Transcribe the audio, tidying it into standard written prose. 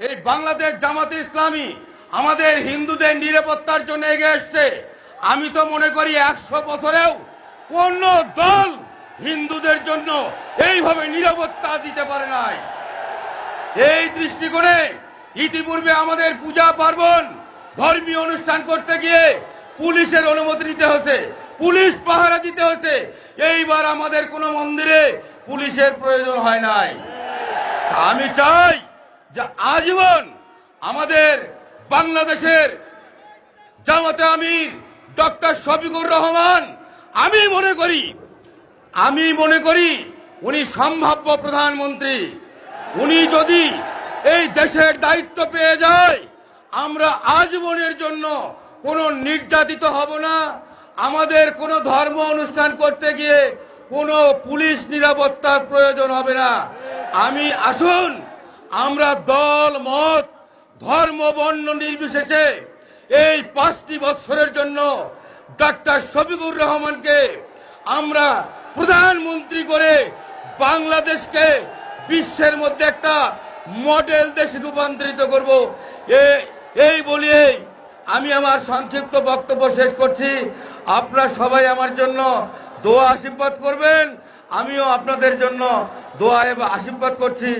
এই বাংলাদেশ জামাতে ইসলামী আমাদের হিন্দুদের নিরাপত্তার জন্য এগিয়ে আসছে। আমি তো মনে করি 100 বছরেও কোন দল হিন্দুদের জন্য এইভাবে নিরাপত্তা দিতে পারে নাই। এই দৃষ্টিকোণে ইতিপূর্বে আমাদের পূজা পার্বণ ধর্মীয় অনুষ্ঠান করতে গিয়ে পুলিশের অনুমতি নিতে হয়েছে, পুলিশ পাহারা দিতে হয়েছে। এইবার আমাদের কোনো মন্দিরে পুলিশের প্রয়োজন হয় নাই। আমি চাই যে আজীবন আমাদের বাংলাদেশের জামাতে আমির ডক্টর শফিকুর রহমান, আমি মনে করি উনি সম্ভাব্য প্রধানমন্ত্রী। উনি যদি এই দেশের দায়িত্ব পেয়ে যায়, আমরা আজীবনের জন্য কোনো নির্যাতিত হব না। আমাদের কোনো ধর্ম অনুষ্ঠান করতে গিয়ে কোনো পুলিশ নিরাপত্তার প্রয়োজন হবে না। আসুন আমরা দল মত ধর্ম বর্ণ নির্বিশেষে এই 5টি বছরের জন্য ডক্টর শফিকুর রহমানকে আমরা প্রধানমন্ত্রী করে বাংলাদেশকে বিশ্বের মধ্যে একটা মডেল দেশে রূপান্তরিত করব। এই বলিয়ে আমি আমার সংক্ষিপ্ত বক্তব্য শেষ করছি। আপনারা সবাই আমার জন্য দোয়া আশীর্বাদ করবেন, আমিও আপনাদের জন্য দোয়া এবং আশীর্বাদ করছি।